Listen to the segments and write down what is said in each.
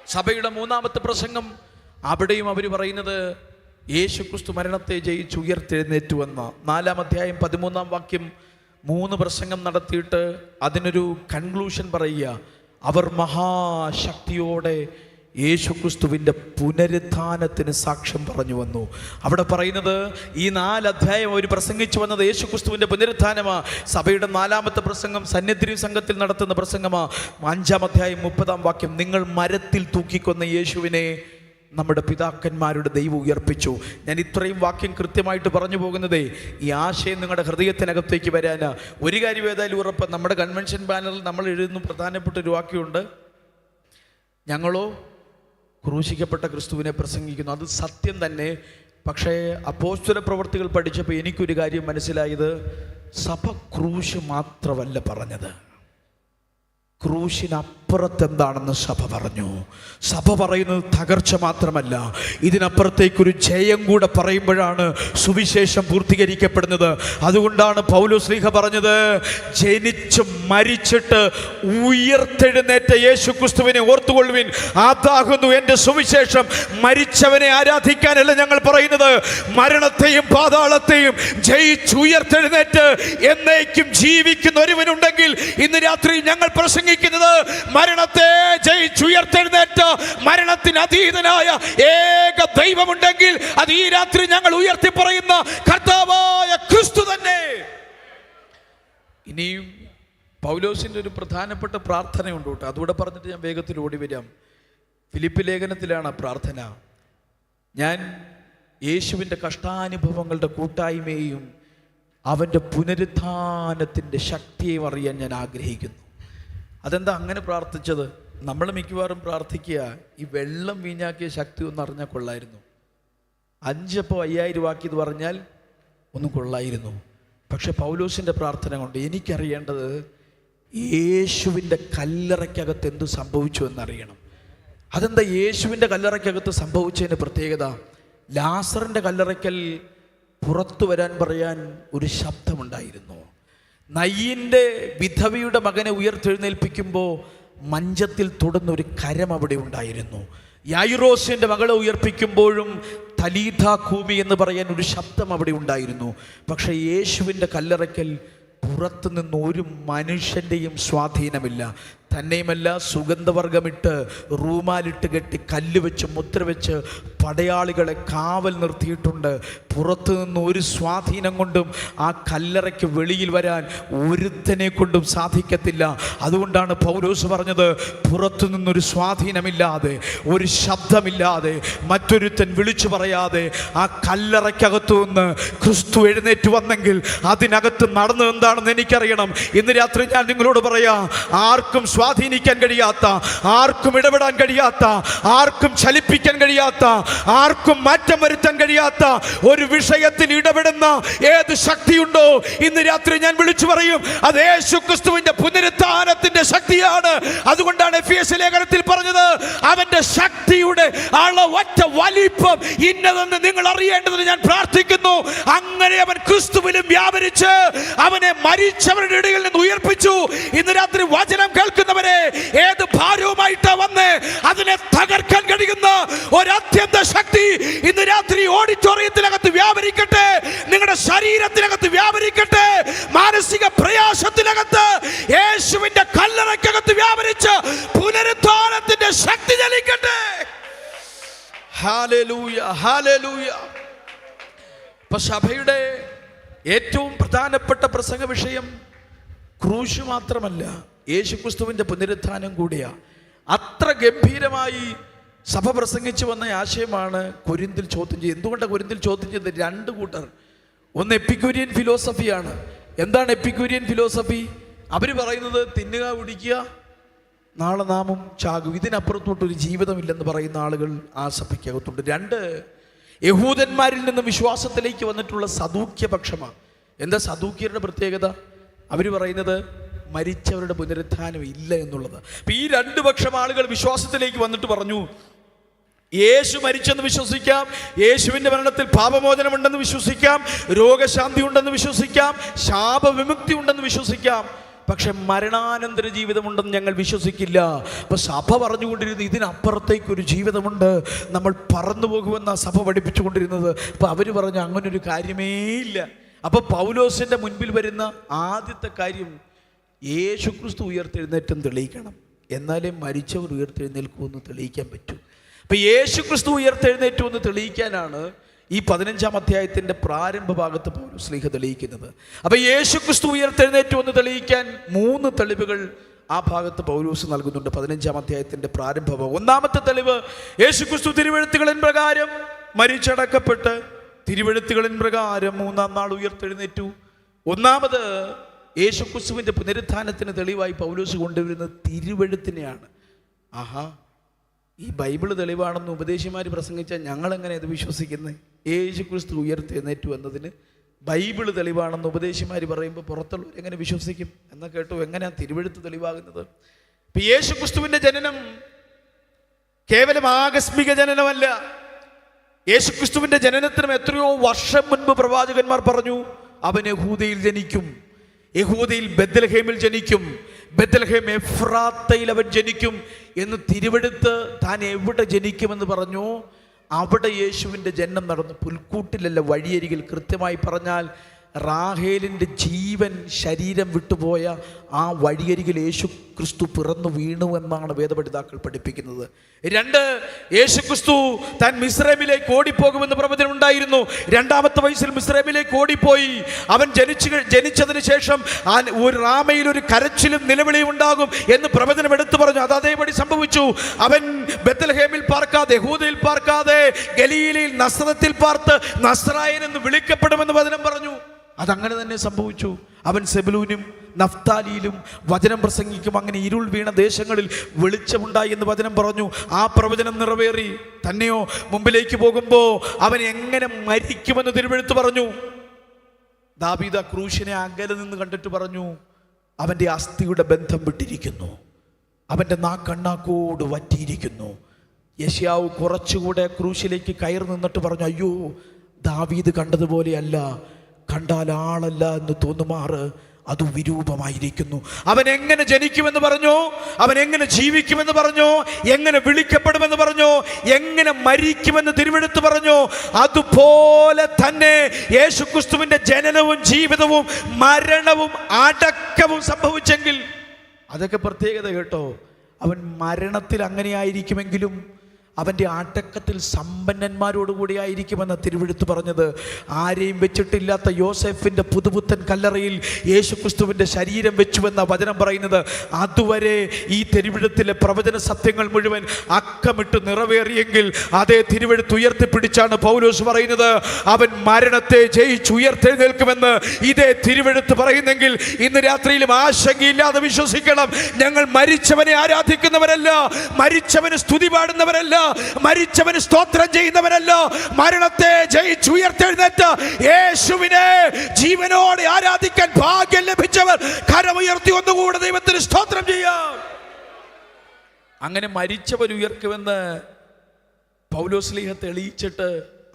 സഭയുടെ മൂന്നാമത്തെ പ്രസംഗം. അവിടെയും അവർ പറയുന്നത് യേശുക്രിസ്തു മരണത്തെ ജയിച്ച് ഉയർത്തെഴുന്നേറ്റുവെന്ന 4-ാം അധ്യായം 13-ാം വാക്യം. 3 പ്രസംഗം നടത്തിയിട്ട് അതിനൊരു കൺക്ലൂഷൻ പറയുക. അവർ മഹാശക്തിയോടെ യേശുക്രിസ്തുവിൻ്റെ പുനരുത്ഥാനത്തിന് സാക്ഷ്യം പറഞ്ഞു വന്നു. അവിടെ പറയുന്നത് ഈ 4 അധ്യായം അവർ പ്രസംഗിച്ചു വന്നത് യേശുക്രിസ്തുവിൻ്റെ പുനരുത്ഥാനമാണ്. സഭയുടെ 4-ാമത്തെ പ്രസംഗം സന്നിധി സംഘത്തിൽ നടത്തുന്ന പ്രസംഗമാണ്. 5-ാം അധ്യായം 30-ാം വാക്യം. നിങ്ങൾ മരത്തിൽ തൂക്കിക്കൊന്ന യേശുവിനെ നമ്മുടെ പിതാക്കന്മാരുടെ ദൈവം ഉയർപ്പിച്ചു. ഞാൻ ഇത്രയും വാക്യം കൃത്യമായിട്ട് പറഞ്ഞു പോകുന്നതേ ഈ ആശയം നിങ്ങളുടെ ഹൃദയത്തിനകത്തേക്ക് വരാനാ. ഒരു കാര്യം ഏതായാലും ഉറപ്പ്, നമ്മുടെ കൺവെൻഷൻ ബാനറിൽ നമ്മൾ എഴുതുന്ന പ്രധാനപ്പെട്ട ഒരു വാക്യമുണ്ട്, ഞങ്ങളോ ക്രൂശിക്കപ്പെട്ട ക്രിസ്തുവിനെ പ്രസംഗിക്കുന്നു. അത് സത്യം തന്നെ. പക്ഷേ അപ്പോസ്തല പ്രവൃത്തികൾ പഠിച്ചപ്പോൾ എനിക്കൊരു കാര്യം മനസ്സിലായത്, സഭ ക്രൂശ് മാത്രമല്ല പറഞ്ഞത്, ക്രൂശിനപ്പുറത്തെന്താണെന്ന് സഭ പറഞ്ഞു. സഭ പറയുന്നത് തകർച്ച മാത്രമല്ല, ഇതിനപ്പുറത്തേക്കൊരു ജയം കൂടെ പറയുമ്പോഴാണ് സുവിശേഷം പൂർത്തീകരിക്കപ്പെടുന്നത്. അതുകൊണ്ടാണ് പൗലോസ് ശ്ലീഹ പറഞ്ഞത്, ജനിച്ച് മരിച്ചിട്ട് ഉയർത്തെഴുന്നേറ്റ യേശുക്രിസ്തുവിനെ ഓർത്തുകൊള്ളുവിൻ, അതാകുന്നു എൻ്റെ സുവിശേഷം. മരിച്ചവനെ ആരാധിക്കാനല്ല ഞങ്ങൾ പറയുന്നത്, മരണത്തെയും പാതാളത്തെയും ജയിച്ചുയർത്തെഴുന്നേറ്റ് എന്നേക്കും ജീവിക്കുന്ന ഒരുവനുണ്ടെങ്കിൽ ഇന്ന് രാത്രി ഞങ്ങൾ പ്രസംഗിക്കുന്നത് മരണത്തെ ജയിച്ചുയർത്തെഴുന്നേറ്റ മരണത്തിന് അതീതനായ ഏക ദൈവമുണ്ടെങ്കിൽ അത് ഈ രാത്രി ഞങ്ങൾ ഉയർത്തി പറയുന്ന കർത്താവായ ക്രിസ്തു തന്നെ. ഇനിയും പൗലോസിന്റെ ഒരു പ്രധാനപ്പെട്ട പ്രാർത്ഥനയുണ്ട് കേട്ടോ, അതുകൂടെ പറഞ്ഞിട്ട് ഞാൻ വേഗത്തിൽ ഓടി വരാം. ഫിലിപ്പ് ലേഖനത്തിലാണ് ആ പ്രാർത്ഥന. ഞാൻ യേശുവിൻ്റെ കഷ്ടാനുഭവങ്ങളുടെ കൂട്ടായ്മയും അവൻ്റെ പുനരുത്ഥാനത്തിൻ്റെ ശക്തിയെയും അറിയാൻ ഞാൻ ആഗ്രഹിക്കുന്നു. അതെന്താ അങ്ങനെ പ്രാർത്ഥിച്ചത്? നമ്മൾ മിക്കവാറും പ്രാർത്ഥിക്കുക, ഈ വെള്ളം വീഞ്ഞാക്കിയ ശക്തി ഒന്ന് അറിഞ്ഞാൽ കൊള്ളായിരുന്നു, 5 അപ്പോൾ 5000 ആക്കിയത് പറഞ്ഞാൽ ഒന്നും കൊള്ളായിരുന്നു. പക്ഷെ പൗലോസിൻ്റെ പ്രാർത്ഥന കൊണ്ട് എനിക്കറിയേണ്ടത് യേശുവിൻ്റെ കല്ലറയ്ക്കകത്ത് എന്തു സംഭവിച്ചു എന്നറിയണം. അതെന്താ യേശുവിൻ്റെ കല്ലറയ്ക്കകത്ത് സംഭവിച്ചതിന് പ്രത്യേകത? ലാസറിൻ്റെ കല്ലറയ്ക്കൽ പുറത്തു വരാൻ പറയാൻ ഒരു ശബ്ദമുണ്ടായിരുന്നു. നയ്യിൻ്റെ വിധവയുടെ മകനെ ഉയർത്തെഴുന്നേൽപ്പിക്കുമ്പോൾ മഞ്ചത്തിൽ തൊടുന്ന ഒരു കരം അവിടെ ഉണ്ടായിരുന്നു. യായിറോസിൻ്റെ മകളെ ഉയർപ്പിക്കുമ്പോഴും തലീഥ കൂമി എന്ന് പറയാൻ ഒരു ശബ്ദം അവിടെ ഉണ്ടായിരുന്നു. പക്ഷേ യേശുവിൻ്റെ കല്ലറയ്ക്കൽ പുറത്തു നിന്ന് ഒരു മനുഷ്യൻ്റെയും സ്വാധീനമില്ല. തന്നെയുമല്ല, സുഗന്ധവർഗമിട്ട് റൂമാലിട്ട് കെട്ടി കല്ല് വെച്ച് മുദ്ര വെച്ച് പടയാളികളെ കാവൽ നിർത്തിയിട്ടുണ്ട്. പുറത്തു നിന്ന് ഒരു സ്വാധീനം കൊണ്ടും ആ കല്ലറയ്ക്ക് വെളിയിൽ വരാൻ ഒരുത്തനെ കൊണ്ടും സാധിക്കത്തില്ല. അതുകൊണ്ടാണ് പൗലോസ് പറഞ്ഞത്, പുറത്തു നിന്നൊരു സ്വാധീനമില്ലാതെ, ഒരു ശബ്ദമില്ലാതെ, മറ്റൊരുത്തൻ വിളിച്ചു പറയാതെ ആ കല്ലറയ്ക്കകത്തു നിന്ന് ക്രിസ്തു എഴുന്നേറ്റ് വന്നെങ്കിൽ അതിനകത്ത് നടന്നത് എന്താണെന്ന് എനിക്കറിയണം. ഇന്ന് രാത്രി ഞാൻ നിങ്ങളോട് പറയാം, ആർക്കും സ്വാധീനിക്കാൻ കഴിയാത്ത, ആർക്കും ഇടപെടാൻ കഴിയാത്ത, ആർക്കും ചലിപ്പിക്കാൻ കഴിയാത്ത, ആർക്കും മാറ്റം വരുത്താൻ കഴിയാത്ത ഒരു വിഷയത്തിൽ ഇടപെടുന്ന ഏത് ശക്തിയുണ്ടോ ഇന്ന് രാത്രി ഞാൻ വിളിച്ചു പറയും, അത് യേശുക്രിസ്തുവിന്റെ പുനരുത്ഥാനത്തിന്റെ ശക്തിയാണ്. അതുകൊണ്ടാണ് എഫേസ്യ ലേഖനത്തിൽ പറഞ്ഞത്, അവന്റെ ശക്തിയുടെ അളവറ്റ വലിപ്പം ഇന്നതെന്ന് നിങ്ങൾ അറിയേണ്ടതിന് ഞാൻ പ്രാർത്ഥിക്കുന്നു. അങ്ങനെ അവൻ ക്രിസ്തുവിലും വ്യാപരിച്ച് അവനെ മരിച്ചവരുടെ ഇടയിൽ നിന്ന് ഉയർപ്പിച്ചു. ഇന്ന് രാത്രി വചനം കേൾക്കുന്നവരെ, ഏത് ഭാരവുമായിട്ടാ വന്ന് അതിനെ തകർക്കാൻ കഴിയുന്ന ഒരു അത്യന്ത ശക്തി ഇന്ന് രാത്രി ഓഡിറ്റോറിയത്തിനകത്ത് വ്യാപരിക്കട്ടെ, നിങ്ങളുടെ ശരീരത്തിനകത്ത് വ്യാപരിക്കട്ടെ, മാനസിക പ്രയാസത്തിനകത്ത് യേശുവിന്റെ കല്ലറയ്ക്കകത്ത് വ്യാപരിച്ച് പുനരുത്ഥാനത്തിന്റെ ശക്തി ചലിക്കട്ടെ. Hallelujah, hallelujah. ഇപ്പൊ സഭയുടെ ഏറ്റവും പ്രധാനപ്പെട്ട പ്രസംഗ വിഷയം ക്രൂശ് മാത്രമല്ല, യേശുക്രിസ്തുവിന്റെ പുനരുത്ഥാനം കൂടിയാ. അത്ര ഗംഭീരമായി സഭ പ്രസംഗിച്ചു വന്ന ആശയമാണ് കൊരിന്തിൽ ചോദ്യം ചെയ്തത്. എന്തുകൊണ്ടാണ് കൊരിന്തിൽ ചോദ്യം ചെയ്തത്? 2 കൂട്ടർ. ഒന്ന് എപ്പിക്യൂരിയൻ ഫിലോസഫിയാണ്. എന്താണ് എപ്പിക്യൂരിയൻ ഫിലോസഫി? അവർ പറയുന്നത് തിന്നുക, കുടിക്കുക, നാളെ നാമും ചാകും, ഇതിനപ്പുറത്തോട്ടൊരു ജീവിതമില്ലെന്ന് പറയുന്ന ആളുകൾ ആ സഭയ്ക്കകത്തുണ്ട്. 2, യഹൂദന്മാരിൽ നിന്ന് വിശ്വാസത്തിലേക്ക് വന്നിട്ടുള്ള സദൂക്യപക്ഷമാണ്. എന്താ സദൂക്യരുടെ പ്രത്യേകത? അവർ പറയുന്നത് മരിച്ചവരുടെ പുനരുത്ഥാനം ഇല്ല എന്നുള്ളത്. അപ്പം ഈ 2 പക്ഷം ആളുകൾ വിശ്വാസത്തിലേക്ക് വന്നിട്ട് പറഞ്ഞു, യേശു മരിച്ചെന്ന് വിശ്വസിക്കാം, യേശുവിൻ്റെ മരണത്തിൽ പാപമോചനമുണ്ടെന്ന് വിശ്വസിക്കാം, രോഗശാന്തി ഉണ്ടെന്ന് വിശ്വസിക്കാം, ശാപവിമുക്തി ഉണ്ടെന്ന് വിശ്വസിക്കാം. പക്ഷെ മരണാനന്തര ജീവിതമുണ്ടെന്ന് ഞങ്ങൾ വിശ്വസിക്കില്ല. അപ്പോൾ സഭ പറഞ്ഞുകൊണ്ടിരുന്നത് ഇതിനപ്പുറത്തേക്കൊരു ജീവിതമുണ്ട്, നമ്മൾ പറന്നു പോകുമെന്നാണ് സഭ പഠിപ്പിച്ചുകൊണ്ടിരുന്നത്. അപ്പോൾ അവർ പറഞ്ഞു അങ്ങനൊരു കാര്യമേ ഇല്ല. അപ്പോൾ പൗലോസിൻ്റെ മുൻപിൽ വരുന്ന ആദ്യത്തെ കാര്യം യേശുക്രിസ്തു ഉയർത്തെഴുന്നേറ്റം തെളിയിക്കണം, എന്നാലേ മരിച്ചവർ ഉയർത്തെഴുന്നേൽക്കുമെന്ന് തെളിയിക്കാൻ പറ്റൂ. അപ്പോൾ യേശുക്രിസ്തു ഉയർത്തെഴുന്നേറ്റു എന്ന് തെളിയിക്കാനാണ് ഈ 15-ാം അധ്യായത്തിൻ്റെ പ്രാരംഭ ഭാഗത്ത് പൗലോസ് ശ്ലീഹ തെളിയിക്കുന്നത്. അപ്പോൾ യേശുക്രിസ്തു ഉയർത്തെഴുന്നേറ്റു എന്ന് തെളിയിക്കാൻ 3 തെളിവുകൾ ആ ഭാഗത്ത് പൗലോസ് നൽകുന്നുണ്ട് 15-ാം അധ്യായത്തിൻ്റെ പ്രാരംഭ ഭാഗം. ഒന്നാമത്തെ തെളിവ്, യേശുക്രിസ്തു തിരുവെഴുത്തുകളിൻ പ്രകാരം മരിച്ചടക്കപ്പെട്ട് തിരുവെഴുത്തുകളിൻ പ്രകാരം 3-ാം നാൾ ഉയർത്തെഴുന്നേറ്റു. ഒന്നാമത് യേശുക്രിസ്തുവിൻ്റെ പുനരുത്ഥാനത്തിന് തെളിവായി പൗലോസ് കൊണ്ടുവരുന്നത് തിരുവെഴുത്തിനെയാണ്. ആഹാ, ഈ ബൈബിള് തെളിവാണെന്ന് ഉപദേശിമാർ പ്രസംഗിച്ചാൽ ഞങ്ങളെങ്ങനെ ഇത് വിശ്വസിക്കുന്നത്? യേശുക്രിസ്തു ഉയർത്തെഴുന്നേറ്റു എന്നതിന് ബൈബിള് തെളിവാണെന്ന് ഉപദേശിമാർ പറയുമ്പോൾ പുറത്തുള്ളവർ എങ്ങനെ വിശ്വസിക്കും? എന്നാൽ കേട്ടു, എങ്ങനെയാണ് തിരുവെഴുത്ത് തെളിവാകുന്നത്? ഇപ്പം യേശുക്രിസ്തുവിൻ്റെ ജനനം കേവലം ആകസ്മിക ജനനമല്ല. യേശുക്രിസ്തുവിൻ്റെ ജനനത്തിനും എത്രയോ വർഷം മുൻപ് പ്രവാചകന്മാർ പറഞ്ഞു അവൻ യഹൂദയിൽ ജനിക്കും, യഹൂദയിൽ ബെത്ലഹേമിൽ ജനിക്കും, ബെത്ലഹേം എഫ്രാത്തയിൽ അവൻ ജനിക്കും എന്ന് തിരുവെടുത്ത് താൻ എവിടെ ജനിക്കുമെന്ന് പറഞ്ഞു. അവിടെ യേശുവിൻ്റെ ജനനം നടന്നു. പുൽക്കൂട്ടിലല്ല, വഴിയരികിൽ. കൃത്യമായി പറഞ്ഞാൽ റാഹേലിൻ്റെ ജീവൻ ശരീരം വിട്ടുപോയ ആ വഴിയരികിൽ യേശു ക്രിസ്തു പിറന്നു വീണു എന്നാണ് വേദപഠിതാക്കൾ പഠിപ്പിക്കുന്നത്. 2, യേശുക്രിസ്തു താൻ മിസ്രൈമിലേക്ക് ഓടിപ്പോകുമെന്ന് പ്രവചനം ഉണ്ടായിരുന്നു. 2-ാമത്തെ വയസ്സിൽ മിസ്രൈമിലേക്ക് ഓടിപ്പോയി. അവൻ ജനിച്ചതിന് ശേഷം ഒരു റാമയിൽ ഒരു കരച്ചിലും നിലവിളിയും ഉണ്ടാകും എന്ന് പ്രവചനം എടുത്തു പറഞ്ഞു. അത് അതേപടി സംഭവിച്ചു. അവൻ ബെത്ലഹേമിൽ പാർക്കാതെ, യഹൂദയിൽ പാർക്കാതെ, ഗലീലയിൽ നസ്രത്തിൽ പാർത്ത് നസ്രായൻ എന്ന് വിളിക്കപ്പെടുമെന്ന് വചനം പറഞ്ഞു. അതങ്ങനെ തന്നെ സംഭവിച്ചു. അവൻ സെബലൂനും നഫ്താലിയിലും വചനം പ്രസംഗിക്കും. അങ്ങനെ ഇരുൾ വീണ ദേശങ്ങളിൽ വെളിച്ചമുണ്ടായി എന്ന് വചനം പറഞ്ഞു. ആ പ്രവചനം നിറവേറി. തന്നെയോ മുമ്പിലേക്ക് പോകുമ്പോൾ അവൻ എങ്ങനെ മരിക്കുമെന്ന് തിരുവെഴുത്ത് പറഞ്ഞു. ദാവീദ് ക്രൂശിനെ അകലെ നിന്ന് കണ്ടിട്ട് പറഞ്ഞു അവൻ്റെ അസ്ഥിയുടെ ബന്ധം വിട്ടിരിക്കുന്നു, അവൻ്റെ നാക്കണ്ണാക്കോട് വറ്റിയിരിക്കുന്നു. യെശയ്യാവ് കുറച്ചുകൂടെ ക്രൂശിലേക്ക് കയറി നിന്നിട്ട് പറഞ്ഞു അയ്യോ, ദാവീദ് കണ്ടതുപോലെയല്ല, കണ്ടാൽ ആളല്ല എന്ന് തോന്നുമാറ് അത് വിരൂപമായിരിക്കുന്നു. അവൻ എങ്ങനെ ജനിക്കുമെന്ന് പറഞ്ഞു, അവൻ എങ്ങനെ ജീവിക്കുമെന്ന് പറഞ്ഞു, എങ്ങനെ വിളിക്കപ്പെടുമെന്ന് പറഞ്ഞു, എങ്ങനെ മരിക്കുമെന്ന് തിരുവെഴുത്ത് പറഞ്ഞു. അതുപോലെ തന്നെ യേശുക്രിസ്തുവിൻ്റെ ജനനവും ജീവിതവും മരണവും അടക്കവും സംഭവിച്ചെങ്കിൽ അതൊക്കെ പ്രത്യേകത കേട്ടോ. അവൻ മരണത്തിൽ അങ്ങനെയായിരിക്കുമെങ്കിലും അവൻ്റെ അടക്കത്തിൽ സമ്പന്നന്മാരോടുകൂടി ആയിരിക്കുമെന്ന് തിരുവെഴുത്ത് പറഞ്ഞത്. ആരെയും വെച്ചിട്ടില്ലാത്ത യോസെഫിൻ്റെ പുതുപുത്തൻ കല്ലറയിൽ യേശുക്രിസ്തുവിൻ്റെ ശരീരം വെച്ചുവെന്ന വചനം പറയുന്നത്. അതുവരെ ഈ തിരുവെഴുത്തിലെ പ്രവചന സത്യങ്ങൾ മുഴുവൻ അക്കമിട്ട് നിറവേറിയെങ്കിൽ അതേ തിരുവെഴുത്ത് ഉയർത്തിപ്പിടിച്ചാണ് പൗലോസ് പറയുന്നത് അവൻ മരണത്തെ ജയിച്ചുയർത്തെഴുന്നേൽക്കുമെന്ന്. ഇതേ തിരുവെഴുത്ത് പറയുന്നെങ്കിൽ ഇന്ന് രാത്രിയിലും ആശങ്കയില്ലാതെ വിശ്വസിക്കണം. ഞങ്ങൾ മരിച്ചവനെ ആരാധിക്കുന്നവരല്ല, മരിച്ചവന് സ്തുതി പാടുന്നവരല്ല, മരിച്ചവന് സ്തോത്രം ചെയ്യുന്നവരല്ല. മരണത്തെ ജയിച്ചുയർത്തെഴുന്നേറ്റ യേശുവിനെ ജീവനോടെ ആരാധിക്കാൻ ഭാഗ്യം ലഭിച്ചവർ കരമുയർത്തി ഒന്നുകൂടെ ദൈവത്തിന് സ്തോത്രം ചെയ്യാം. അങ്ങനെ മരിച്ചവർ ഉയർക്കുമെന്ന് പൗലോസ് ശ്ലീഹ തെളിയിച്ചിട്ട്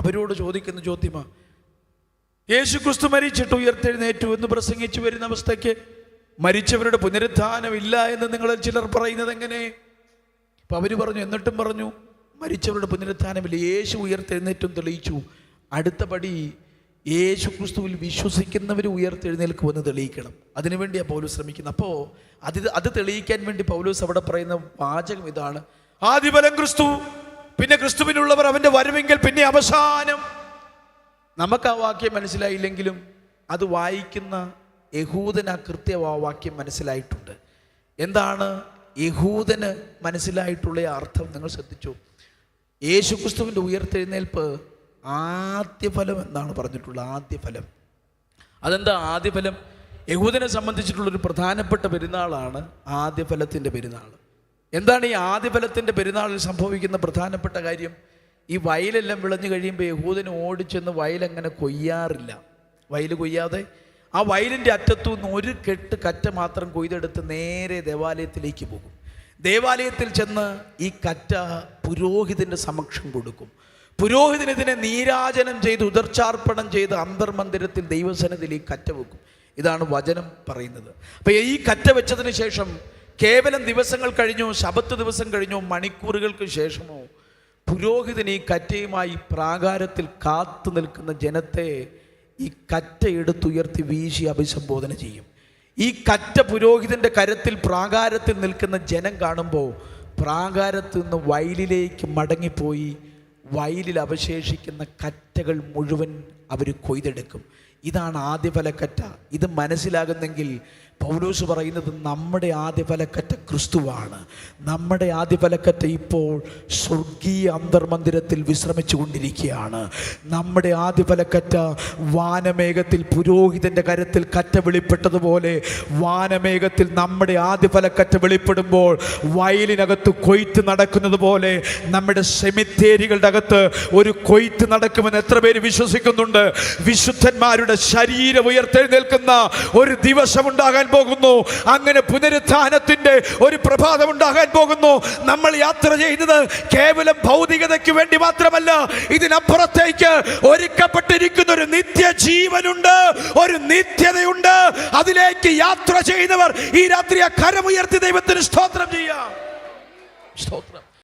അവരോട് ചോദിക്കുന്ന ചോദ്യമാ, യേശുക്രിസ്തു മരിച്ചിട്ട് ഉയർത്തെഴുന്നേറ്റു എന്ന് പ്രസംഗിച്ചു വരുന്ന അവസ്ഥയ്ക്ക് മരിച്ചവരുടെ പുനരുത്ഥാനം ഇല്ല എന്ന് നിങ്ങളിൽ ചിലർ പറയുന്നത് എങ്ങനെ? അപ്പം അവർ പറഞ്ഞു, എന്നിട്ടും പറഞ്ഞു മരിച്ചവരുടെ പുനരുത്ഥാനമില്ല, യേശു ഉയർത്തെഴുന്നേറ്റും തെളിയിച്ചു. അടുത്ത പടി യേശു ക്രിസ്തുവിൽ വിശ്വസിക്കുന്നവർ ഉയർത്തെഴുന്നേൽക്കുമെന്ന് തെളിയിക്കണം. അതിനുവേണ്ടിയാണ് പൗലോസ് ശ്രമിക്കുന്നത്. അപ്പോൾ അത് തെളിയിക്കാൻ വേണ്ടി പൗലോസ് അവിടെ പറയുന്ന വാചകം ഇതാണ്, ആദിഫലം ക്രിസ്തു, പിന്നെ ക്രിസ്തുവിനുള്ളവർ അവൻ്റെ വരവെങ്കിൽ പിന്നെ അവസാനം. നമുക്ക് ആ വാക്യം മനസ്സിലായില്ലെങ്കിലും അത് വായിക്കുന്ന യഹൂദന് ആ കൃത്യവാക്യം മനസ്സിലായിട്ടുണ്ട്. എന്താണ് യഹൂദന് മനസ്സിലായിട്ടുള്ള അർത്ഥം നിങ്ങൾ ശ്രദ്ധിച്ചു. യേശുക്രിസ്തുവിൻ്റെ ഉയർത്തെഴുന്നേൽപ്പ് ആദ്യഫലം എന്നാണ് പറഞ്ഞിട്ടുള്ളത്. ആദ്യഫലം. അതെന്താ ആദ്യഫലം? യഹൂദനെ സംബന്ധിച്ചിട്ടുള്ളൊരു പ്രധാനപ്പെട്ട പെരുന്നാളാണ് ആദ്യഫലത്തിൻ്റെ പെരുന്നാൾ. എന്താണ് ഈ ആദ്യഫലത്തിൻ്റെ പെരുന്നാളിൽ സംഭവിക്കുന്ന പ്രധാനപ്പെട്ട കാര്യം? ഈ വയലെല്ലാം വിളഞ്ഞു കഴിയുമ്പോൾ യഹൂദന് ഓടിച്ചെന്ന് വയലങ്ങനെ കൊയ്യാറില്ല. വയൽ കൊയ്യാതെ ആ വയലിൻ്റെ അറ്റത്തുനിന്ന് ഒരു കെട്ട് കറ്റ മാത്രം കൊയ്തെടുത്ത് നേരെ ദേവാലയത്തിലേക്ക് പോകും. ദേവാലയത്തിൽ ചെന്ന് ഈ കറ്റ പുരോഹിതൻ്റെ സമക്ഷം കൊടുക്കും. പുരോഹിതൻ ഇതിനെ നീരാജനം ചെയ്ത് ഉദർച്ചാർപ്പണം ചെയ്ത് അന്തർമന്ദിരത്തിൽ ദൈവസന്നിധിയിൽ ഈ കറ്റ വെക്കും. ഇതാണ് വചനം പറയുന്നത്. അപ്പം ഈ കറ്റ വെച്ചതിന് ശേഷം കേവലം ദിവസങ്ങൾ കഴിഞ്ഞോ, ശബത്ത് ദിവസം കഴിഞ്ഞോ, മണിക്കൂറുകൾക്ക് ശേഷമോ പുരോഹിതൻ ഈ കറ്റയുമായി പ്രാകാരത്തിൽ കാത്തു നിൽക്കുന്ന ജനത്തെ ഈ കറ്റ എടുത്തുയർത്തി വീശി അഭിസംബോധന ചെയ്യും. ഈ കറ്റ പുരോഹിതൻ്റെ കരത്തിൽ പ്രാകാരത്തിൽ നിൽക്കുന്ന ജനം കാണുമ്പോൾ പ്രാകാരത്തു നിന്ന് വയലിലേക്ക് മടങ്ങിപ്പോയി വയലിൽ അവശേഷിക്കുന്ന കറ്റകൾ മുഴുവൻ അവർ കൊയ്തെടുക്കും. ഇതാണ് ആദ്യഫലക്കറ്റ. ഇത് മനസ്സിലാകുന്നെങ്കിൽ പൗലോസ് പറയുന്നത് നമ്മുടെ ആദ്യഫലക്കറ്റ ക്രിസ്തുവാണ്. നമ്മുടെ ആദ്യഫലക്കറ്റ ഇപ്പോൾ സ്വർഗീയ അന്തർമന്ദിരത്തിൽ വിശ്രമിച്ചു കൊണ്ടിരിക്കുകയാണ്. നമ്മുടെ ആദ്യഫലക്കറ്റ വാനമേഘത്തിൽ പുരോഹിതൻ്റെ കരത്തിൽ കറ്റ വെളിപ്പെട്ടതുപോലെ വാനമേഘത്തിൽ നമ്മുടെ ആദ്യഫലക്കറ്റ വെളിപ്പെടുമ്പോൾ വയലിനകത്ത് കൊയ്ത്ത് നടക്കുന്നത് പോലെ നമ്മുടെ സെമിത്തേരികളുടെ അകത്ത് ഒരു കൊയ്ത്ത് നടക്കുമെന്ന് എത്ര പേര് വിശ്വസിക്കുന്നുണ്ട്? വിശുദ്ധന്മാരുടെ ശരീരം ഉയർത്തെഴുന്നേൽക്കുന്ന ഒരു ദിവസം ഉണ്ടാകാൻ പോകുന്നു. അങ്ങനെ പുനരുത്ഥാനത്തിന്റെ ഒരു പ്രഭാതം ഉണ്ടാകാൻ പോകുന്നു. നമ്മൾ യാത്ര ചെയ്യുന്നത് കേവലം ഭൗതികതയ്ക്ക് വേണ്ടി മാത്രമല്ല, ഇതിനപ്പുറത്തേക്ക് ഒരുക്കപ്പെട്ടിരിക്കുന്ന ഒരു നിത്യജീവനുണ്ട്, ഒരു നിത്യതയുണ്ട്. അതിലേക്ക് യാത്ര ചെയ്യുന്നവർ ഈ രാത്രി കരമുയർത്തി ദൈവത്തിന് സ്തോത്രം ചെയ്യാം. സ്തോത്രം.